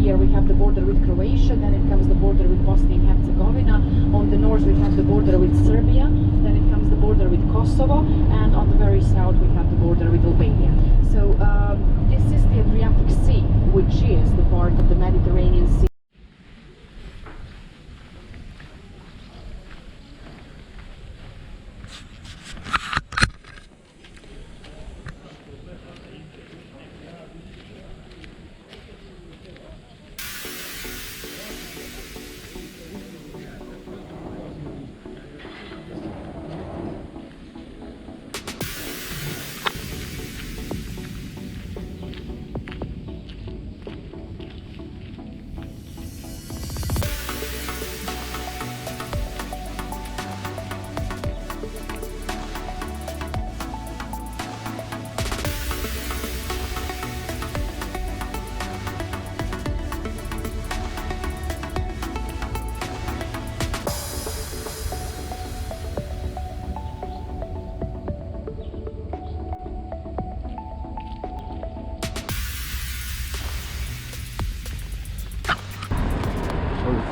here we have the border with Croatia, then it comes the border with Bosnia and Herzegovina. On the north we have the border with Serbia, then it comes the border with Kosovo, and on the very south we have the border with Albania. So this is the Adriatic Sea, which is the part of the Mediterranean Sea.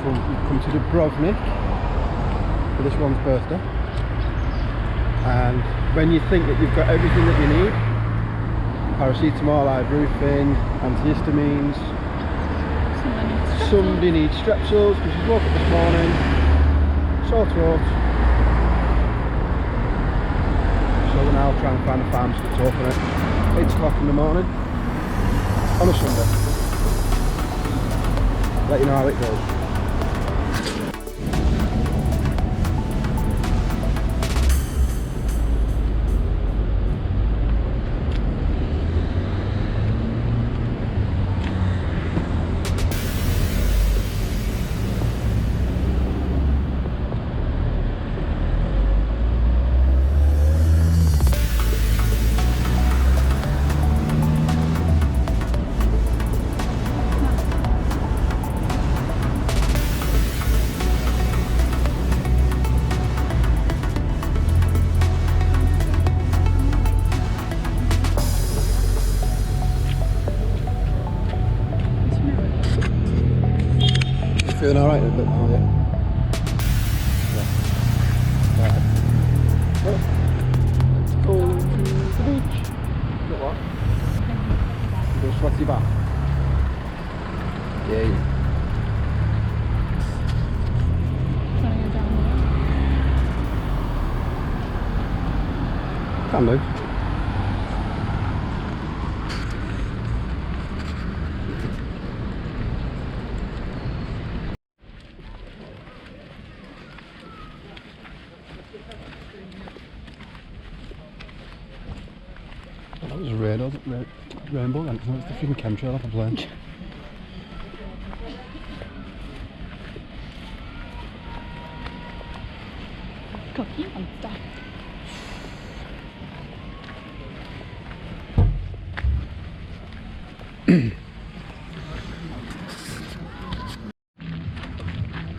We've come to Dubrovnik for this one's birthday, and when you think that you've got everything that you need, paracetamol, ibuprofen, antihistamines, somebody needs strepsils because she woke up this morning, sore throat, so we're now trying to find a pharmacy to open it. 8 o'clock in the morning on a Sunday. Let you know how it goes. Feeling alright a bit now, yeah? Right. Let's go to the beach. Got what? Go sweaty bath. Yeah. Can do. That was a rainbow, and it's the freaking chemtrail off a plane. Cookie monster.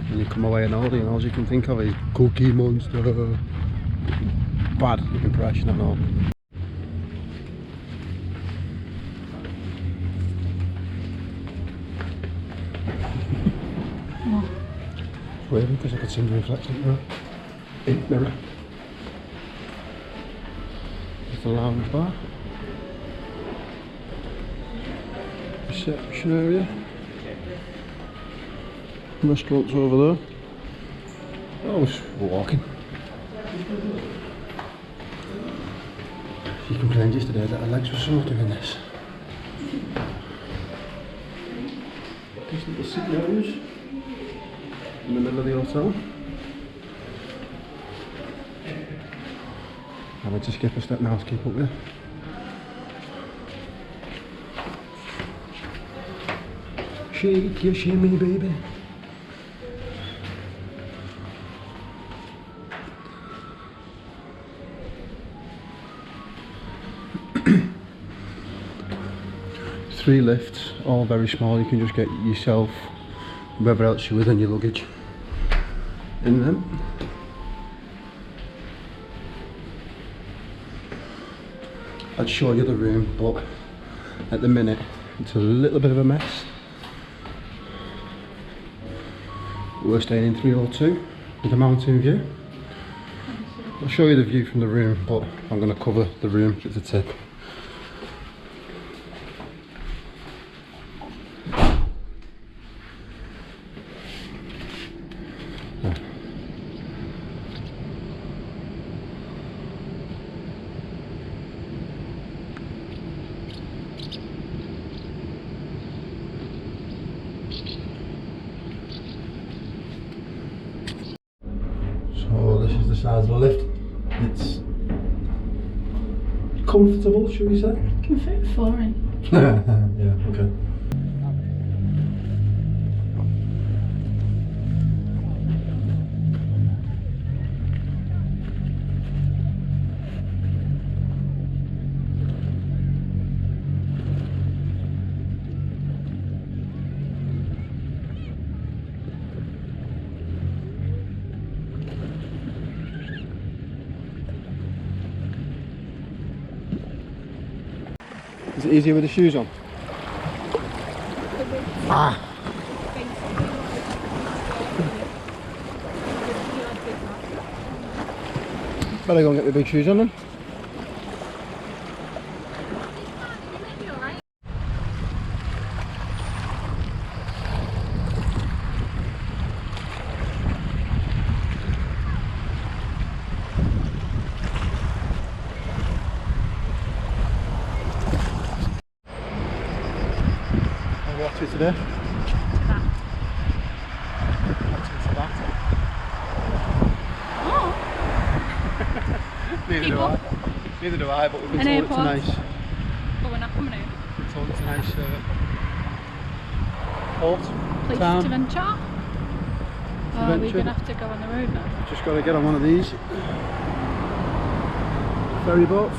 When you come away an oldie and all you can think of is Cookie Monster. Bad impression, I know. Weird because I could see the reflection in the mirror. It's the lounge bar. Reception area. Restaurants over there. Oh, we're walking. She complained yesterday that her legs were sore doing this. These little sitting areas in the middle of the hotel. I would just skip a step now to keep up with it. Shake your shimmy, baby. Three lifts, all very small. You can just get yourself, whoever else you're with, and your luggage in them. I'd show you the room, but at the minute it's a little bit of a mess. we're staying in 302 with a mountain view. I'll show you the view from the room, but I'm going to cover the room, it's a tip. So this is the size of the lift. It's comfortable, should we say? Can fit 4 in. Yeah, okay. Is it easier with the shoes on? Ah! Better go and get the big shoes on then. What's it today? Oh! Neither do I. Neither do I, but we've been An told airport. it's a nice. But we're not coming out. Been told it's a nice port. Place town. to venture. Oh, we're venture. going to have to go on the road now. Just got to get on one of these ferry boats.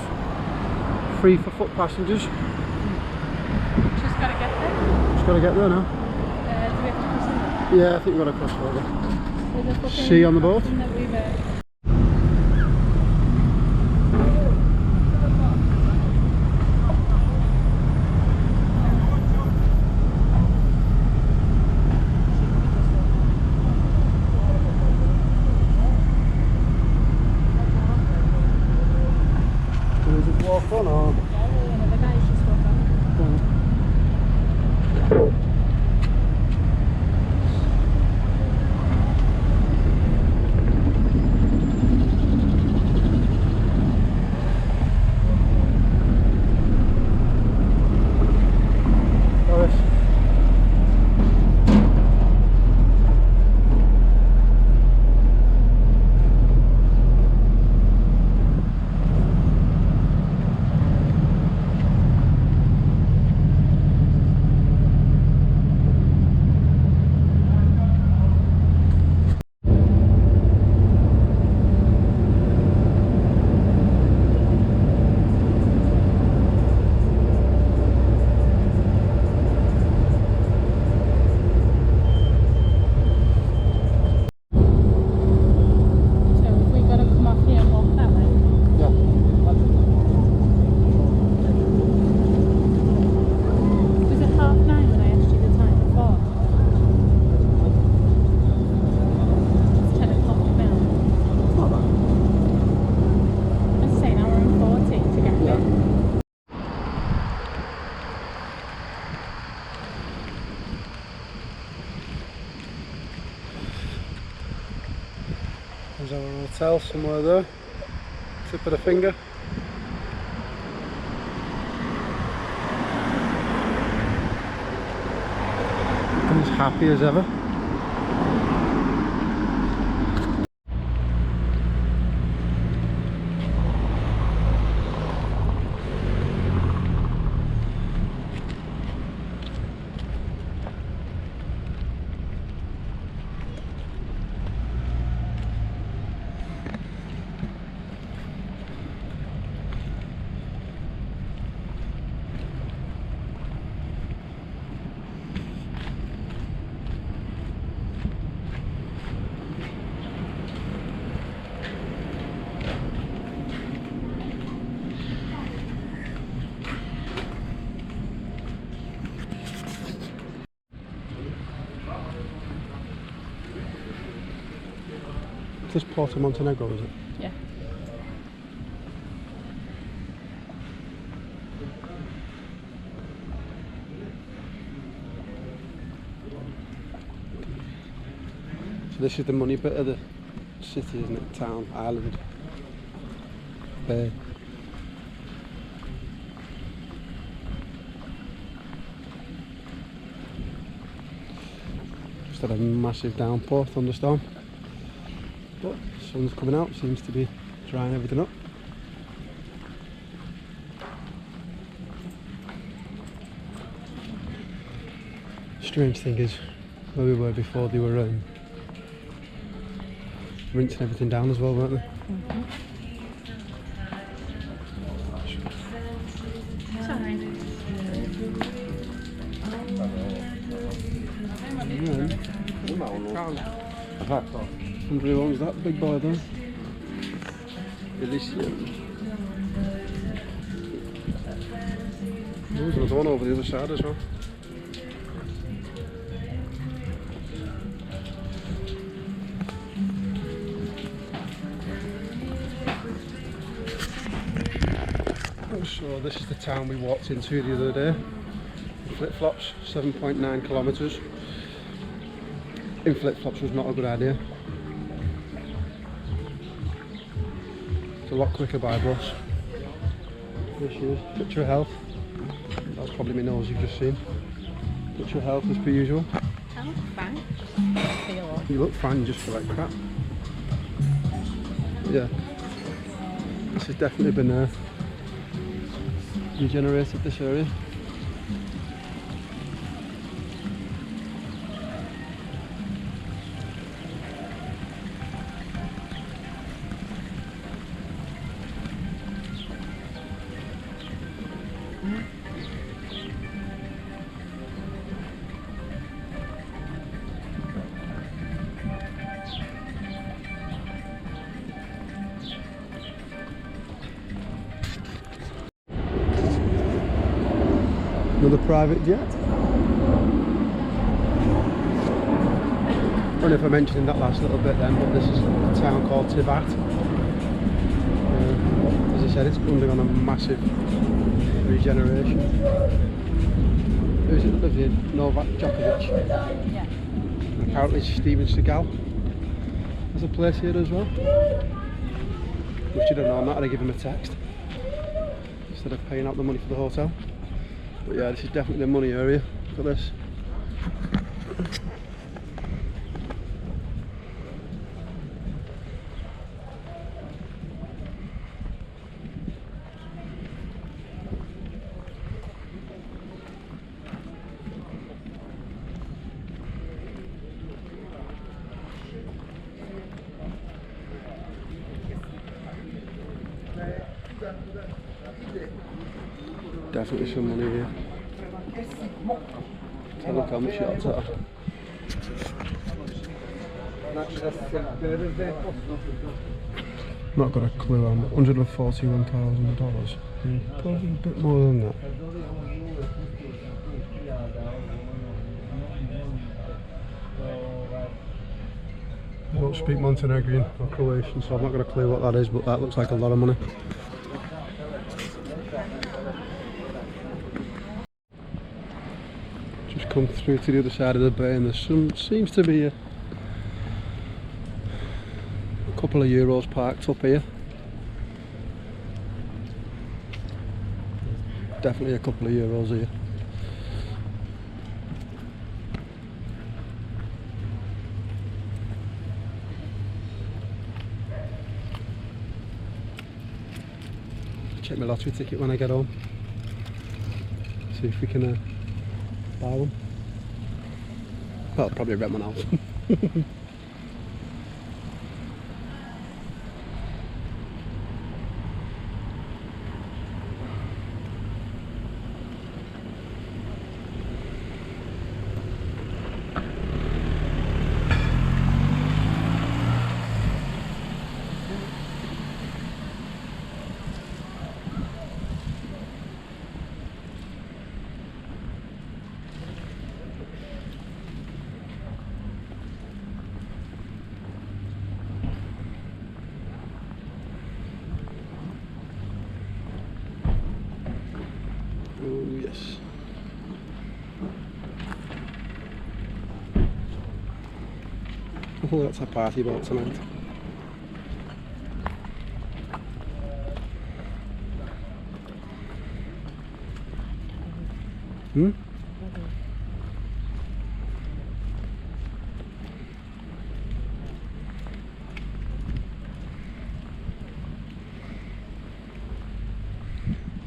Free for foot passengers. Just got to get there. Just got to get there now. Do we have to cross over? Yeah, I think we've got to cross over. With the fucking See you on the boat? captain that we've, Do we just walk on or? the guys just walk on. There's our hotel somewhere there. Tip of the finger. I'm as happy as ever. this port of Montenegro, is it? Yeah. So this is the money bit of the city, isn't it? Town, island, bay. Just had a massive downpour, thunderstorm. But the sun's coming out, seems to be drying everything up. Strange thing is, where we were before, they were rinsing everything down as well, weren't they? Sorry. Wonder who owns that big boy there. Elysium. There's another one over the other side as well. So this is the town we walked into the other day. Flip-flops, 7.9 kilometres. In flip-flops was not a good idea. It's a lot quicker by bus. There she is, picture of health. That's probably my nose you've just seen. Picture of health as per usual. I look fine. Just feel off. You look fine, you just feel like crap. Yeah. This has definitely been regenerated, this area. Another private jet. I don't know if I mentioned in that last little bit then, but this is a town called Tivat. As I said, it's undergone a massive regeneration. Who is it that lives here? Novak Djokovic. Yeah. And apparently Steven Seagal has a place here as well. Wish you'd have known that, I'd have given him a text instead of paying out the money for the hotel. But yeah, this is definitely the money area. Look at this. Definitely some money here. So look how much shots are. Not got a clue how much. $141,000. Probably a bit more than that. I don't speak Montenegrin or Croatian, so I've not got a clue what that is, but that looks like a lot of money. Just come through to the other side of the bay, and there seems to be a couple of Euros parked up here. Definitely a couple of Euros here. Check my lottery ticket when I get home. See if we can buy one. Well, I'll probably rent one out. Oh, that's a party boat tonight. Hmm?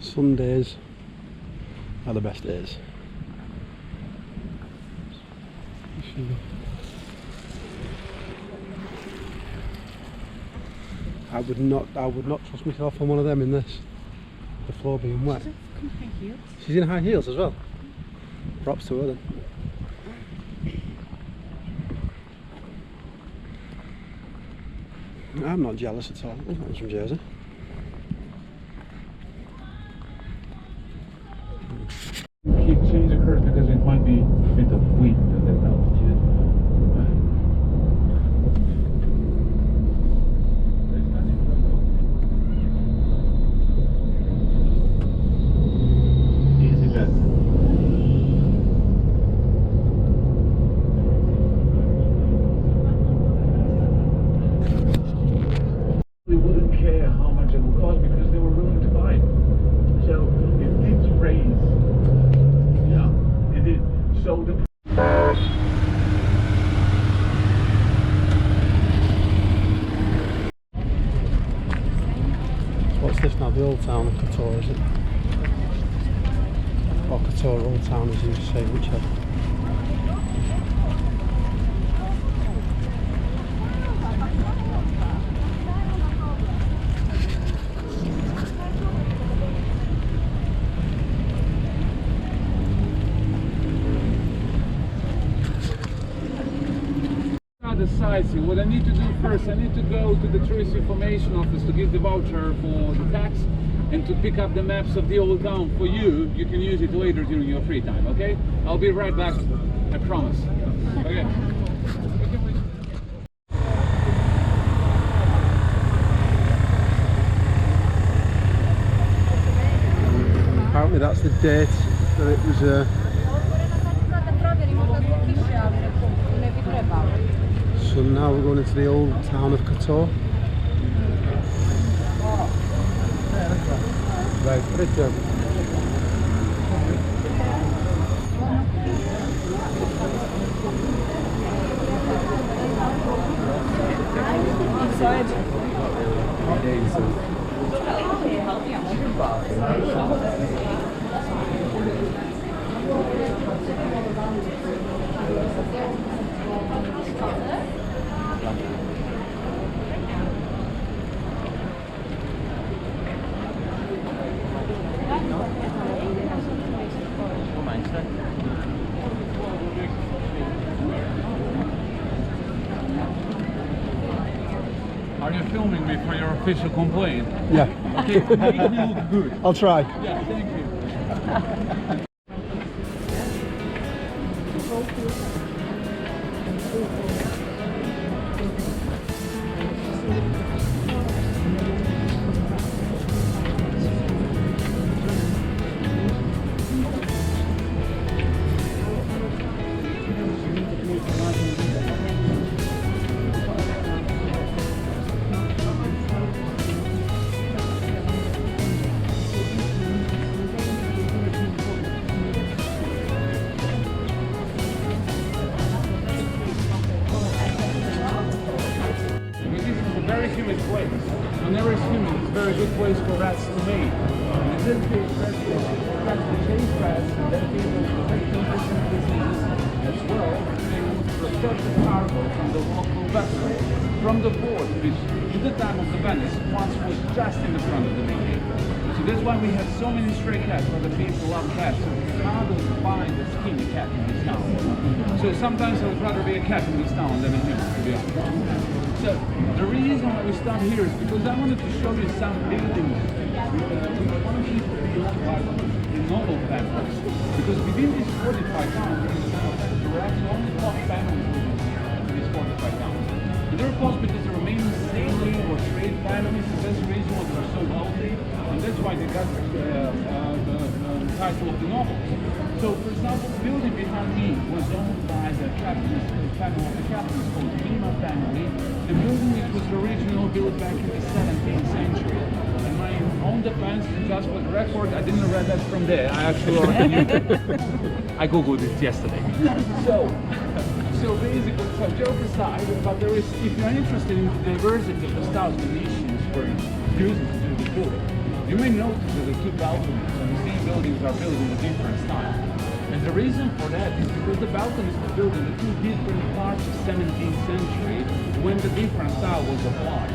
Sundays are the best days. I would not trust myself on one of them in this. The floor being wet. She's in high heels as well. Props to her then. I'm not jealous at all. I'm from Jersey. Keep change occurs because it might be a bit of wind at that altitude. There's nothing to go. Easy jet. We wouldn't care how much it would cost because they were willing to buy it. So it did raise. Yeah, it did. So the What's this now? The old town of Qatar, is it? Or Qatar Old Town, as you say, whichever. the sightseeing. What I need to do first, I need to go to the tourist information office to give the voucher for the tax and to pick up the maps of the old town for you. You can use it later during your free time, okay? I'll be right back, I promise. Okay. Apparently that's the date that it was so now we're going into the old town of Qatar. Right, picture. Are you filming me for your official complaint? Yeah. Okay, make me look good. I'll try. Yeah, thank you. Very humid place. Whenever it's humid, it's a very good place for rats to mate. In this case, rats to chase rats, and then be able to protect different diseases as well, and be able to protect the cargo from the local vessel, from the port, which in the time of the Venice once was just in the front of the main gate. So that's why we have so many stray cats, for the people love cats, so it's hard to find a skinny cat in this town. So sometimes I would rather be a cat in this town than a human, to be honest. So the reason why we start here is because I wanted to show you some buildings which want to be owned by the noble families. Because within these 45 towns, there were actually only posh families living in these 45 towns. And they were posh because they were mainly sailing or trade families, and that's the reason why they were so wealthy, and that's why they got the title of the nobles. So, for example, the building behind me was owned by the captain's family of the captains called Bijela family. The building it was originally built back in the 17th century. And my own defense, just for the record, I didn't read that from there. I actually already knew that. I googled it yesterday. So basically, so joke aside, but there is, if you're interested in the diversity of the styles conditions for using to do the building, you may notice that the two balconies on the same buildings are built in a different style. And the reason for that is because the balconies were built in the two different parts of 17th century when the different style was applied.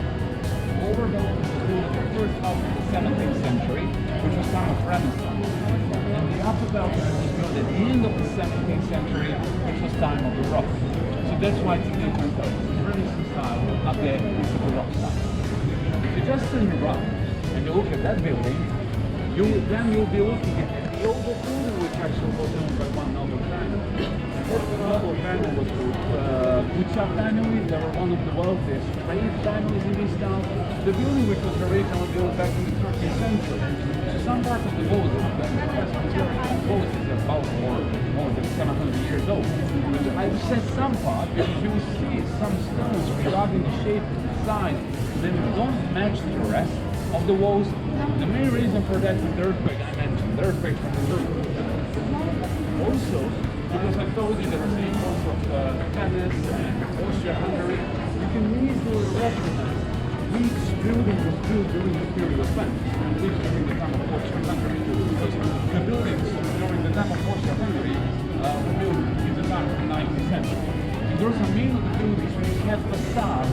Lower balcony was built in the first half of the 17th century, which was time of Renaissance. And the upper balcony was built at the end of the 17th century, which was time of the Baroque. So that's why it's a different style. It's a Renaissance style, up there is the Baroque style. If you just turn around and you look at that building, you'll be looking at the older building, which actually was owned by one noble family. That noble family was called Tivat family. They were one of the wealthiest trade families in this town. The building, which was originally built back in the 13th century. So some part of the walls of the walls is about more than 700 years old. But I've said some part because you will see some stones regarding the shape and the size that don't match the rest of the walls. The main reason for that is the earthquake I mentioned, the earthquake from the roof. Also, because I told you there was the influence of Venice and Austria-Hungary, you can easily recognize which building was built during the period of Venice and which during the time of Austria-Hungary. Because the buildings during the time of Austria-Hungary were built in the time of the 19th century. And there are some main of the buildings which had facades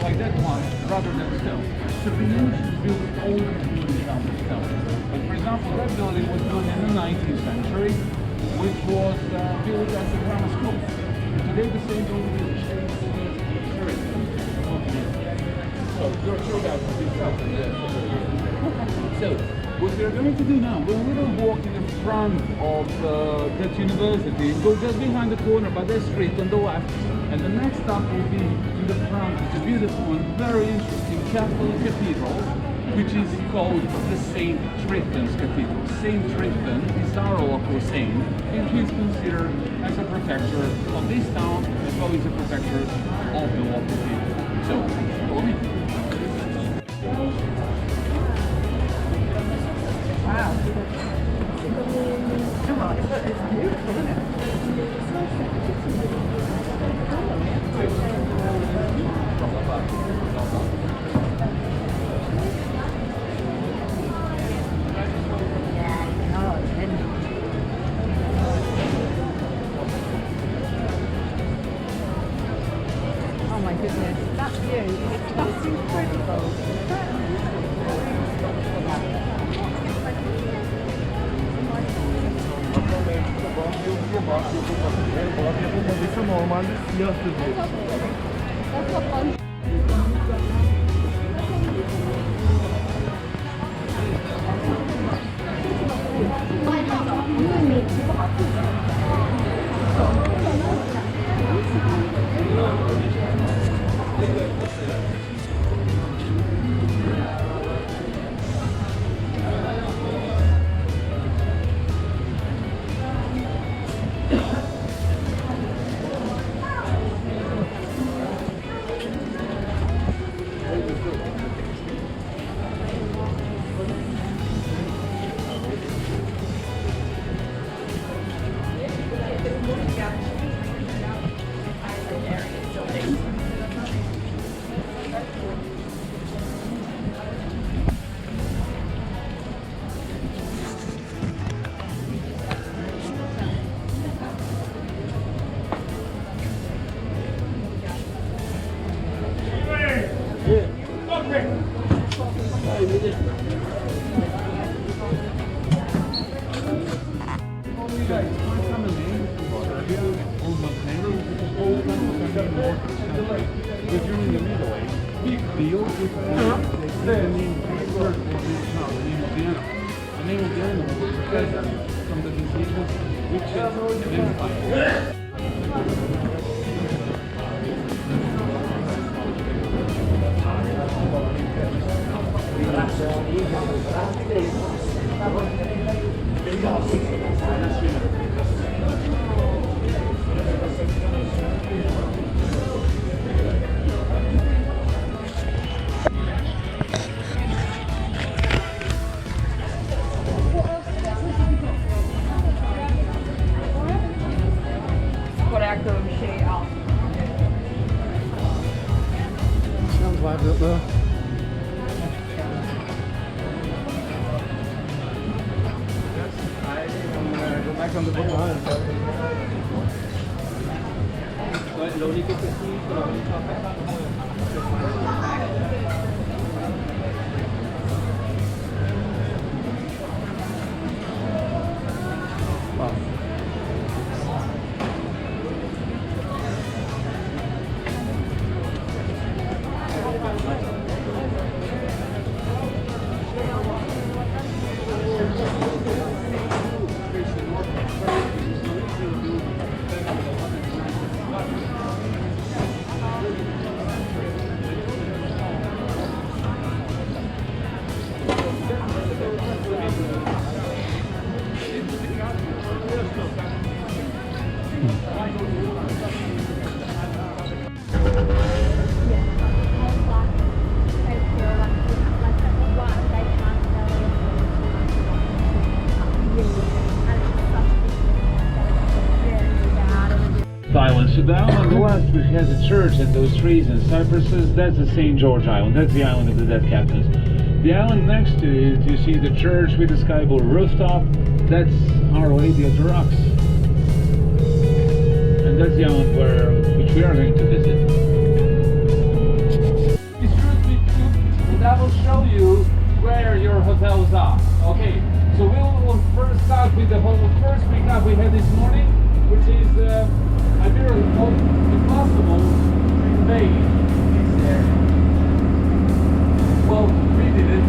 like that one rather than stone. So the usually built all the buildings out of stone. But for example, that building was built in the 19th century, which was built as a grammar school. And today the same building is the same building as Montenegro. So you're sure that for yourself. So what we're going to do now, we're going to walk in the front of that university, go just behind the corner by that street on the left, and the next stop will be in the front of the beautiful and very interesting Catholic cathedral, which is called the St. Triton's Cathedral. St. Triton is our local saint, and he's considered as a protector of this town as well as a protector of the local people. So, follow me. Wow. It's beautiful, isn't it? Oh my goodness, that view, that's incredible. Normalde siyahtır diyor. During the Middle Age, the oldest the name of the animal was present from the diseases which is identified. up there. Go back on the boat. Lo único que sí, Wow. Island. So the island on the left, which has a church and those trees and cypresses, that's the St. George Island. That's the island of the dead captains. The island next to it, you see the church with the sky blue rooftop. That's Our Lady of the Rocks. And that's the island which we are going to visit. This route we took, and I will show you where your hotels are. Okay, so we'll first start with the first pickup we had this morning, which is I really hope impossible in Bay. Well, we did it.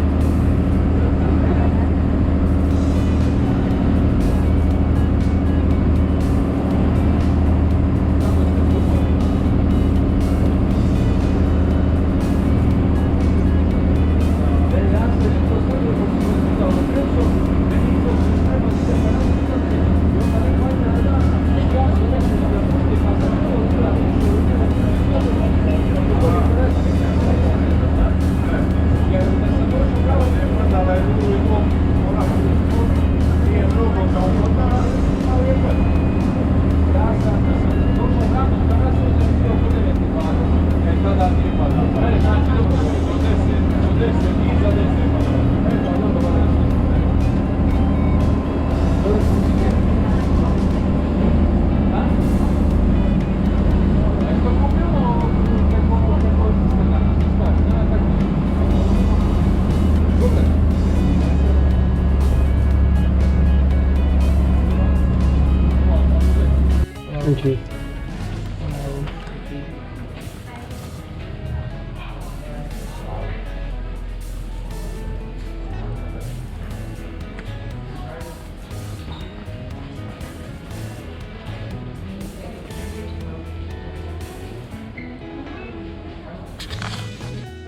Thank you.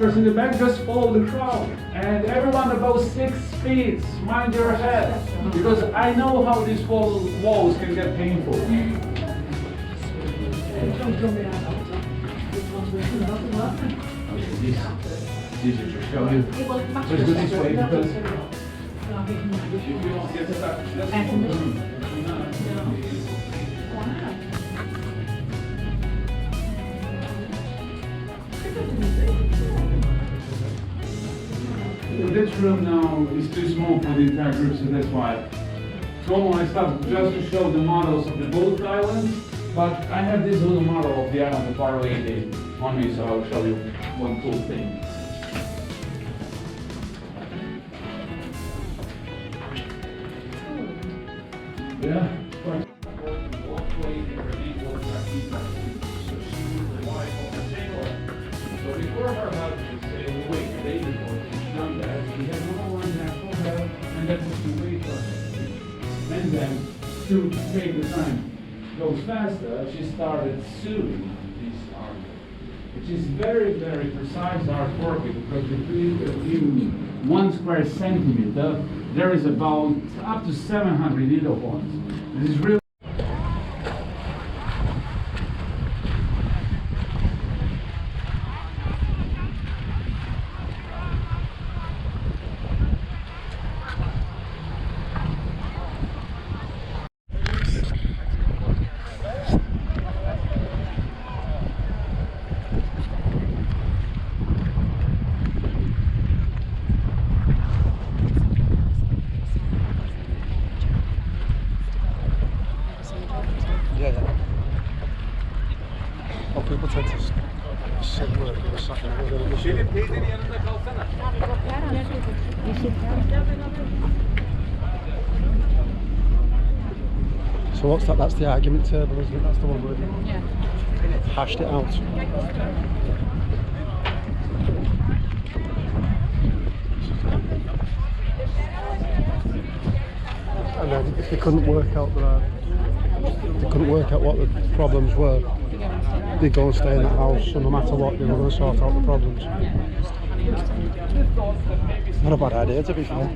In the back, just follow the crowd, and everyone about 6 feet, mind your head, because I know how these walls can get painful. This is to show you. Let's go this way because if you don't get stuck, this room now is too small for the entire group, so that's why. Normally I start just to show the models of the both islands, but I have this little model of the island of Our Lady on me, so I'll show you one cool thing. Yeah. So before her husband said, wait, they done that, she had no one natural hair, and that was the way for her. And then, to make the time go faster, she started sewing this artwork, which is very, very precise artwork, because between 1 square centimeter, there is about up to 700 needle points. This is really So what's that? That's the argument table, isn't it? That's the one where they Yeah. hashed it out. And then if they couldn't work out what the problems were, they'd go and stay in that house, so no matter what, they were going to sort out the problems. Not a bad idea, to be fair.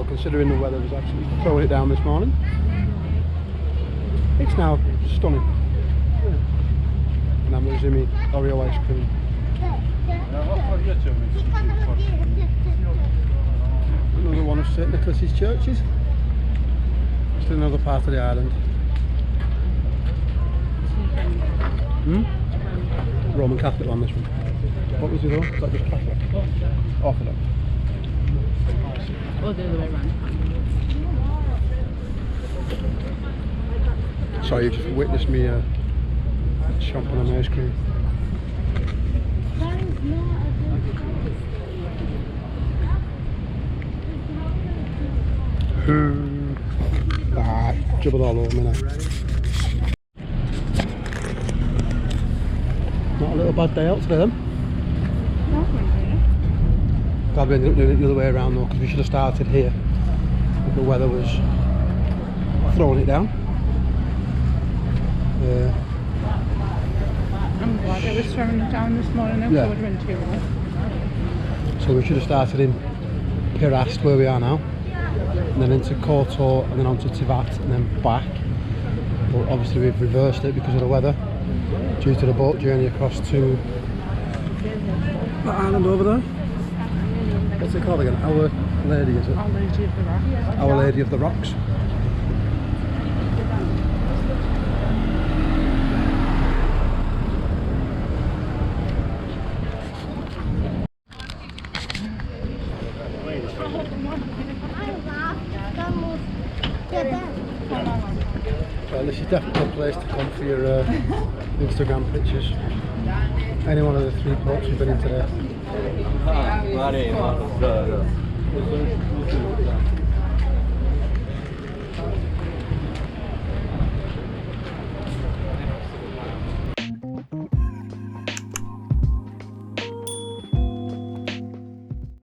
Considering the weather was actually throwing it down this morning, it's now stunning. And I'm losing me Oreo ice cream. Another one of St Nicholas's churches. Just another part of the island. Roman Catholic one, this one. What was it all? Is that just Catholic? Orthodox. Or the other way around. Sorry, you just witnessed me chomping on ice cream. Dribble all over me now. Not a little bad day out today then. Glad we ended up doing it the other way around though, because we should have started here. The weather was throwing it down. I'm glad it was throwing it down this morning. I Yeah. would have been too well. So we should have started in Pirast, where we are now, and then into Kotor, and then onto Tivat, and then back. But obviously we've reversed it because of the weather, due to the boat journey across to the island over there. What's it called again? Our Lady, is it? Our Lady of the Rocks. Our Lady of the Rocks. Well, this is definitely a place to come for your Instagram pictures. Any one of the 3 ports we've been in today.